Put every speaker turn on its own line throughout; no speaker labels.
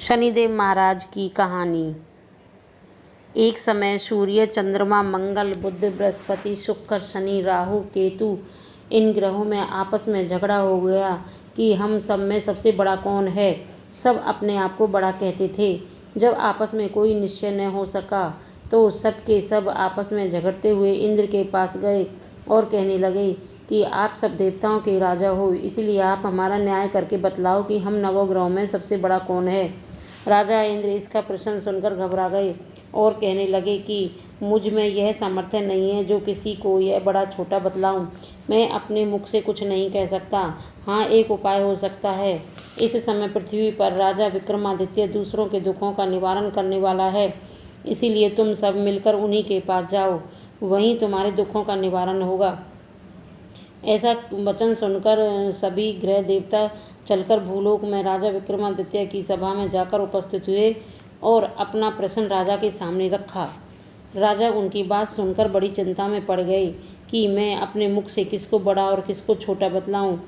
शनिदेव महाराज की कहानी। एक समय सूर्य, चंद्रमा, मंगल, बुध, बृहस्पति, शुक्र, शनि, राहु, केतु इन ग्रहों में आपस में झगड़ा हो गया कि हम सब में सबसे बड़ा कौन है। सब अपने आप को बड़ा कहते थे। जब आपस में कोई निश्चय न हो सका तो सब के सब आपस में झगड़ते हुए इंद्र के पास गए और कहने लगे कि आप सब देवताओं के राजा हो, इसलिए आप हमारा न्याय करके बतलाओ कि हम नवग्रहों में सबसे बड़ा कौन है। राजा इंद्र इसका प्रश्न सुनकर घबरा गए और कहने लगे कि मुझ में यह सामर्थ्य नहीं है जो किसी को यह बड़ा छोटा बतलाऊं। मैं अपने मुख से कुछ नहीं कह सकता। हाँ, एक उपाय हो सकता है। इस समय पृथ्वी पर राजा विक्रमादित्य दूसरों के दुखों का निवारण करने वाला है, इसीलिए तुम सब मिलकर उन्हीं के पास जाओ, वहीं तुम्हारे दुखों का निवारण होगा। ऐसा वचन सुनकर सभी ग्रह देवता चलकर भूलोक में राजा विक्रमादित्य की सभा में जाकर उपस्थित हुए और अपना प्रश्न राजा के सामने रखा। राजा उनकी बात सुनकर बड़ी चिंता में पड़ गए कि मैं अपने मुख से किसको बड़ा और किसको छोटा बतलाऊं।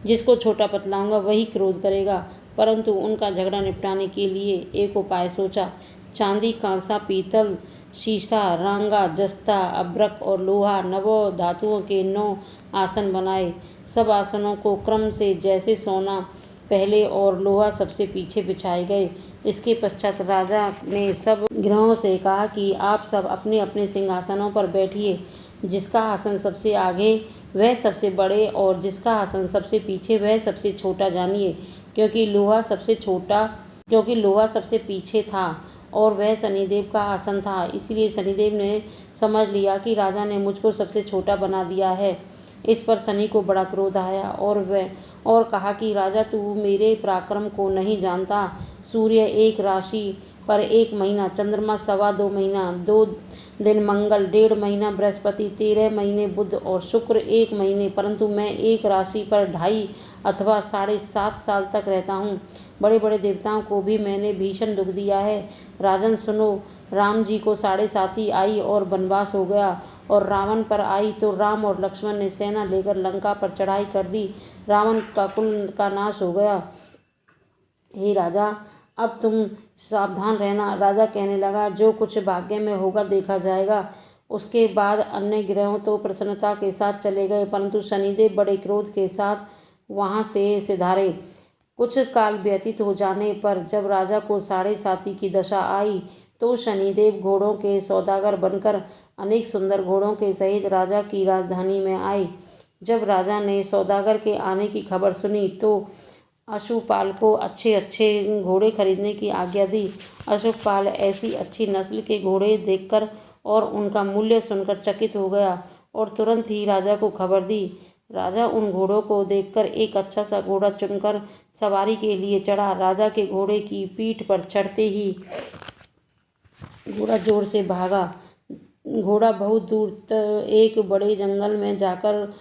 जिसको छोटा बतलाऊंगा वही क्रोध करेगा, परंतु उनका झगड़ा निपटाने के लिए एक उपाय सोचा। चांदी, कांसा, पीतल, शीशा, रांगा, जस्ता, अभ्रक और लोहा, नवों धातुओं के 9 आसन बनाए। सब आसनों को क्रम से जैसे सोना पहले और लोहा सबसे पीछे बिछाए गए। इसके पश्चात राजा ने सब ग्रहों से कहा कि आप सब अपने अपने सिंहासनों पर बैठिए। जिसका आसन सबसे आगे वह सबसे बड़े और जिसका आसन सबसे पीछे वह सबसे छोटा जानिए, क्योंकि लोहा सबसे पीछे था और वह शनिदेव का आसन था। इसलिए शनिदेव ने समझ लिया कि राजा ने मुझको सबसे छोटा बना दिया है। इस पर शनि को बड़ा क्रोध आया और कहा कि राजा, तू मेरे पराक्रम को नहीं जानता। सूर्य 1 राशि पर 1 महीना, चंद्रमा 2.25 महीना, 2 दिन मंगल, 1.5 महीना बृहस्पति, 13 महीने बुध और शुक्र 1 महीने, परंतु मैं 1 राशि पर 2.5 अथवा 7.5 साल तक रहता हूँ। बड़े बड़े देवताओं को भी मैंने भीषण दुख दिया है। राजन सुनो, राम जी को 7.5 आई और वनवास हो गया, और रावण पर आई तो राम और लक्ष्मण ने सेना लेकर लंका पर चढ़ाई कर दी। रावण का कुल का नाश हो गया। हे राजा, अब तुम सावधान रहना। राजा कहने लगा, जो कुछ भाग्य में होगा देखा जाएगा। उसके बाद अन्य ग्रहों तो प्रसन्नता के साथ चले गए, परंतु शनिदेव बड़े क्रोध के साथ वहाँ से सिधारे। कुछ काल व्यतीत हो जाने पर जब राजा को 7.5 की दशा आई तो शनिदेव घोड़ों के सौदागर बनकर अनेक सुंदर घोड़ों के सहित राजा की राजधानी में आए। जब राजा ने सौदागर के आने की खबर सुनी तो अशुपाल को अच्छे अच्छे घोड़े खरीदने की आज्ञा दी। अशुपाल ऐसी अच्छी नस्ल के घोड़े देखकर और उनका मूल्य सुनकर चकित हो गया और तुरंत ही राजा को खबर दी। राजा उन घोड़ों को देखकर एक अच्छा सा घोड़ा चुनकर सवारी के लिए चढ़ा। राजा के घोड़े की पीठ पर चढ़ते ही घोड़ा जोर से भागा। घोड़ा बहुत दूर एक बड़े जंगल में जाकर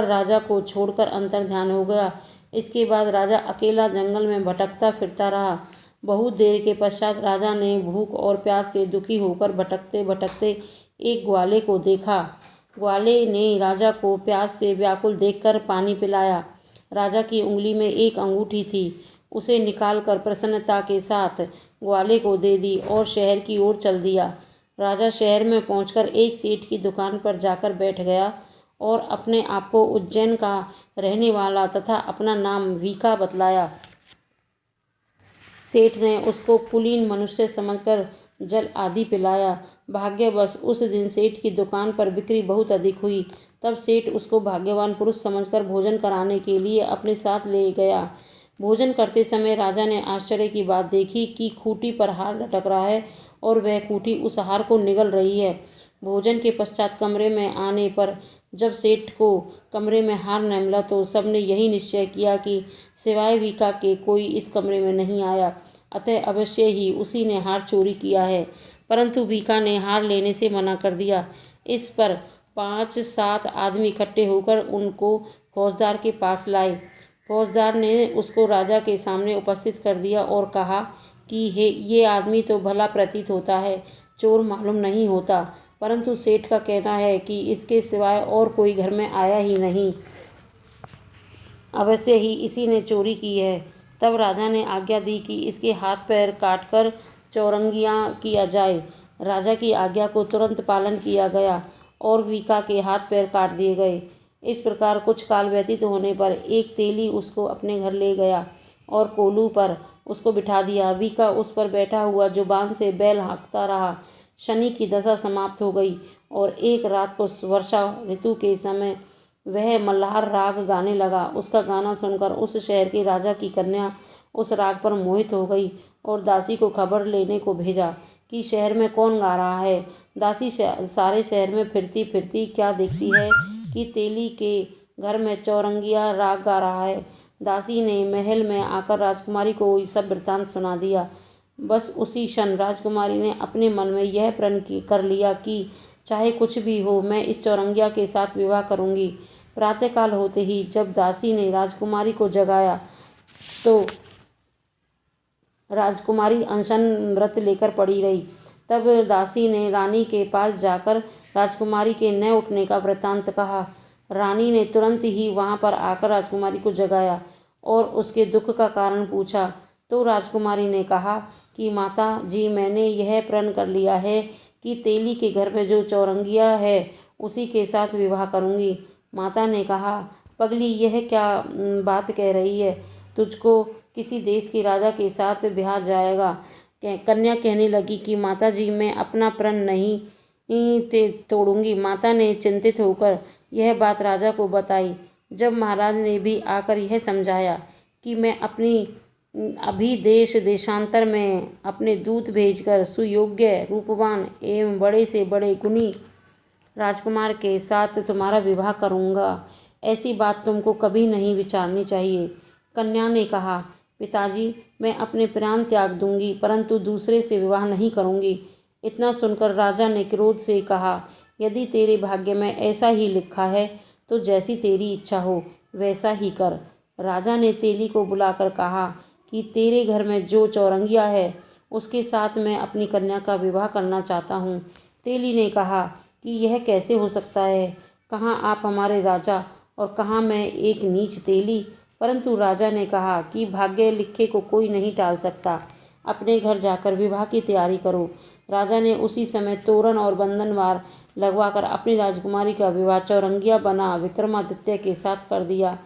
राजा को छोड़कर अंतर्ध्यान हो गया। इसके बाद राजा अकेला जंगल में भटकता फिरता रहा। बहुत देर के पश्चात राजा ने भूख और प्यास से दुखी होकर भटकते भटकते एक ग्वाले को देखा। ग्वाले ने राजा को प्यास से व्याकुल देखकर पानी पिलाया। राजा की उंगली में एक अंगूठी थी, उसे निकालकर प्रसन्नता के साथ ग्वाले को दे दी और शहर की ओर चल दिया। राजा शहर में पहुंचकर एक सेठ की दुकान पर जाकर बैठ गया और अपने आप को उज्जैन का रहने वाला तथा अपना नाम वीका बतलाया। सेठ ने उसको कुलीन मनुष्य समझकर जल आदि पिलाया। भाग्यवश उस दिन सेठ की दुकान पर बिक्री बहुत अधिक हुई। तब सेठ उसको भाग्यवान पुरुष समझकर भोजन कराने के लिए अपने साथ ले गया। भोजन करते समय राजा ने आश्चर्य की बात देखी कि खूंटी पर हार लटक रहा है और वह खूंटी उस हार को निगल रही है। भोजन के पश्चात कमरे में आने पर जब सेठ को कमरे में हार न मिला तो सबने यही निश्चय किया कि सिवाय वीका के कोई इस कमरे में नहीं आया, अतः अवश्य ही उसी ने हार चोरी किया है। परंतु वीका ने हार लेने से मना कर दिया। इस पर 5-7 आदमी इकट्ठे होकर उनको फौजदार के पास लाए। फौजदार ने उसको राजा के सामने उपस्थित कर दिया और कहा कि ये आदमी तो भला प्रतीत होता है, चोर मालूम नहीं होता, परंतु सेठ का कहना है कि इसके सिवाय और कोई घर में आया ही नहीं, अवश्य ही इसी ने चोरी की है। तब राजा ने आज्ञा दी कि इसके हाथ पैर काटकर चौरंगियां किया जाए। राजा की आज्ञा को तुरंत पालन किया गया और वीका के हाथ पैर काट दिए गए। इस प्रकार कुछ काल व्यतीत होने पर एक तेली उसको अपने घर ले गया और कोलू पर उसको बिठा दिया। वीका उस पर बैठा हुआ जो बांध से बैल हाँकता रहा। शनि की दशा समाप्त हो गई और एक रात को वर्षा ऋतु के समय वह मल्हार राग गाने लगा। उसका गाना सुनकर उस शहर के राजा की कन्या उस राग पर मोहित हो गई और दासी को खबर लेने को भेजा कि शहर में कौन गा रहा है। दासी सारे शहर में फिरती फिरती क्या देखती है कि तेली के घर में चौरंगिया राग गा रहा है। दासी ने महल में आकर राजकुमारी को सब वृत्तांत सुना दिया। बस उसी क्षण राजकुमारी ने अपने मन में यह प्रण कर लिया कि चाहे कुछ भी हो मैं इस चौरंगिया के साथ विवाह करूंगी। प्रातःकाल होते ही जब दासी ने राजकुमारी को जगाया तो राजकुमारी अनशन व्रत लेकर पड़ी रही। तब दासी ने रानी के पास जाकर राजकुमारी के न उठने का वृत्तांत कहा। रानी ने तुरंत ही वहां पर आकर राजकुमारी को जगाया और उसके दुख का कारण पूछा। तो राजकुमारी ने कहा कि माता जी, मैंने यह प्रण कर लिया है कि तेली के घर में जो चौरंगिया है उसी के साथ विवाह करूंगी। माता ने कहा, पगली, यह क्या बात कह रही है? तुझको किसी देश के राजा के साथ ब्याह जाएगा। कन्या कहने लगी कि माता जी, मैं अपना प्रण नहीं तोड़ूंगी। माता ने चिंतित होकर यह बात राजा को बताई। जब महाराज ने भी आकर यह समझाया कि मैं अपनी अभी देशांतर में अपने दूत भेजकर सुयोग्य, रूपवान एवं बड़े से बड़े गुणी राजकुमार के साथ तुम्हारा विवाह करूंगा, ऐसी बात तुमको कभी नहीं विचारनी चाहिए। कन्या ने कहा, पिताजी, मैं अपने प्राण त्याग दूंगी परंतु दूसरे से विवाह नहीं करूंगी। इतना सुनकर राजा ने क्रोध से कहा, यदि तेरे भाग्य में ऐसा ही लिखा है तो जैसी तेरी इच्छा हो वैसा ही कर। राजा ने तेली को बुलाकर कहा कि तेरे घर में जो चौरंगिया है उसके साथ मैं अपनी कन्या का विवाह करना चाहता हूँ। तेली ने कहा कि यह कैसे हो सकता है? कहाँ आप हमारे राजा और कहाँ मैं एक नीच तेली? परंतु राजा ने कहा कि भाग्य लिखे को कोई नहीं टाल सकता। अपने घर जाकर विवाह की तैयारी करो। राजा ने उसी समय तोरण और बंधनवार लगवाकर अपनी राजकुमारी का विवाह चौरंगिया बना विक्रमादित्य के साथ कर दिया।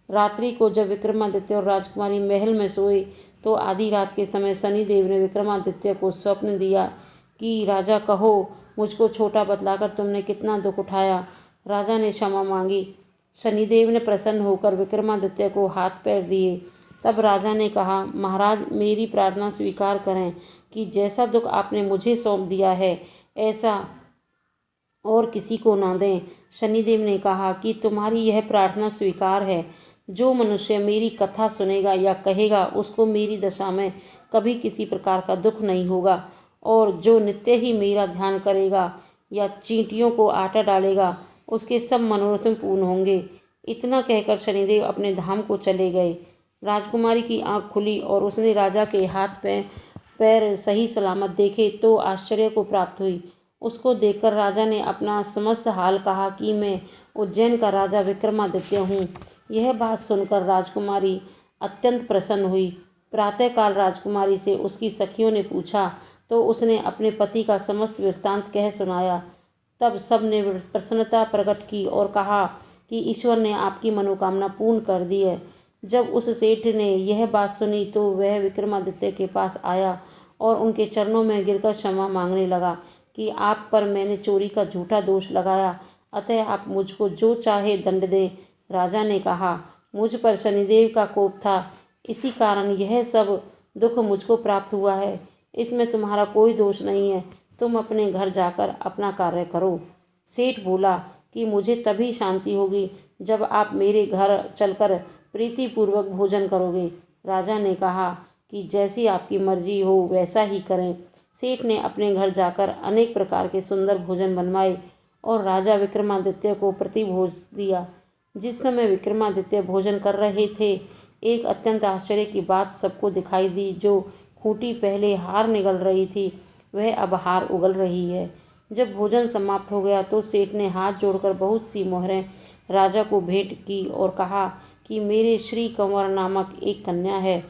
रात्रि को जब विक्रमादित्य और राजकुमारी महल में सोए तो आधी रात के समय शनिदेव ने विक्रमादित्य को स्वप्न दिया कि राजा, कहो, मुझको छोटा बतलाकर तुमने कितना दुख उठाया। राजा ने क्षमा मांगी। शनिदेव ने प्रसन्न होकर विक्रमादित्य को हाथ पैर दिए। तब राजा ने कहा, महाराज, मेरी प्रार्थना स्वीकार करें कि जैसा दुख आपने मुझे सौंप दिया है ऐसा और किसी को ना दें। शनिदेव ने कहा कि तुम्हारी यह प्रार्थना स्वीकार है। जो मनुष्य मेरी कथा सुनेगा या कहेगा उसको मेरी दशा में कभी किसी प्रकार का दुख नहीं होगा और जो नित्य ही मेरा ध्यान करेगा या चींटियों को आटा डालेगा उसके सब मनोरथ पूर्ण होंगे। इतना कहकर शनिदेव अपने धाम को चले गए। राजकुमारी की आंख खुली और उसने राजा के हाथ पैर सही सलामत देखे तो आश्चर्य को प्राप्त हुई। उसको देखकर राजा ने अपना समस्त हाल कहा कि मैं उज्जैन का राजा विक्रमादित्य हूँ। यह बात सुनकर राजकुमारी अत्यंत प्रसन्न हुई। प्रातःकाल राजकुमारी से उसकी सखियों ने पूछा तो उसने अपने पति का समस्त वृत्तांत कह सुनाया। तब सब ने प्रसन्नता प्रकट की और कहा कि ईश्वर ने आपकी मनोकामना पूर्ण कर दी है। जब उस सेठ ने यह बात सुनी तो वह विक्रमादित्य के पास आया और उनके चरणों में गिरकर क्षमा मांगने लगा कि आप पर मैंने चोरी का झूठा दोष लगाया, अतः आप मुझको जो चाहे दंड दें। राजा ने कहा, मुझ पर शनिदेव का कोप था, इसी कारण यह सब दुख मुझको प्राप्त हुआ है। इसमें तुम्हारा कोई दोष नहीं है। तुम अपने घर जाकर अपना कार्य करो। सेठ बोला कि मुझे तभी शांति होगी जब आप मेरे घर चलकर प्रीतिपूर्वक भोजन करोगे। राजा ने कहा कि जैसी आपकी मर्जी हो वैसा ही करें। सेठ ने अपने घर जाकर अनेक प्रकार के सुंदर भोजन बनवाए और राजा विक्रमादित्य को प्रतिभोज दिया। जिस समय विक्रमादित्य भोजन कर रहे थे एक अत्यंत आश्चर्य की बात सबको दिखाई दी। जो खूंटी पहले हार निगल रही थी वह अब हार उगल रही है। जब भोजन समाप्त हो गया तो सेठ ने हाथ जोड़कर बहुत सी मोहरें राजा को भेंट की और कहा कि मेरे श्री कंवर नामक एक कन्या है।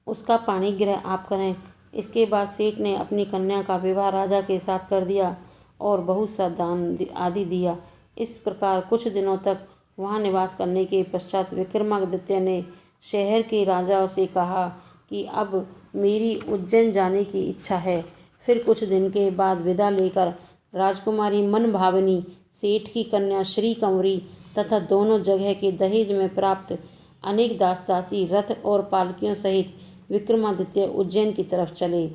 उसका पाणिग्रह आप करें। इसके बाद सेठ ने अपनी कन्या का विवाह राजा के साथ कर दिया और बहुत सा दान आदि दिया। इस प्रकार कुछ दिनों तक वहाँ निवास करने के पश्चात विक्रमादित्य ने शहर के राजाओं से कहा कि अब मेरी उज्जैन जाने की इच्छा है। फिर कुछ दिन के बाद विदा लेकर राजकुमारी मनभावनी, सेठ की कन्या श्री कंवरी तथा दोनों जगह के दहेज में प्राप्त अनेक दास दासी, रथ और पालकियों सहित विक्रमादित्य उज्जैन की तरफ चले।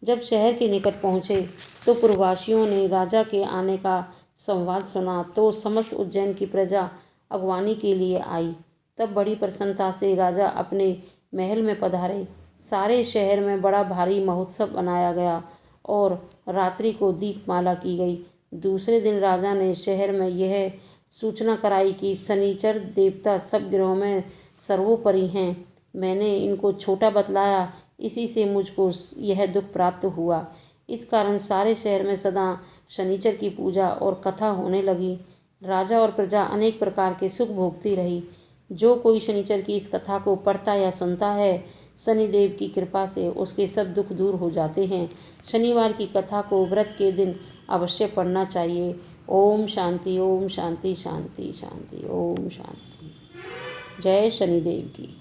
जब शहर के निकट पहुँचे तो पुरवासियों ने राजा के आने का संवाद सुना तो समस्त उज्जैन की प्रजा अगवानी के लिए आई। तब बड़ी प्रसन्नता से राजा अपने महल में पधारे। सारे शहर में बड़ा भारी महोत्सव मनाया गया और रात्रि को दीपमाला की गई। दूसरे दिन राजा ने शहर में यह सूचना कराई कि शनिचर देवता सब ग्रहों में सर्वोपरि हैं। मैंने इनको छोटा बतलाया, इसी से मुझको यह दुख प्राप्त हुआ। इस कारण सारे शहर में सदा शनिचर की पूजा और कथा होने लगी। राजा और प्रजा अनेक प्रकार के सुख भोगती रही। जो कोई शनिचर की इस कथा को पढ़ता या सुनता है, शनिदेव की कृपा से उसके सब दुख दूर हो जाते हैं। शनिवार की कथा को व्रत के दिन अवश्य पढ़ना चाहिए। ओम शांति, ओम शांति, शांति शांति, ओम शांति। जय शनिदेव की।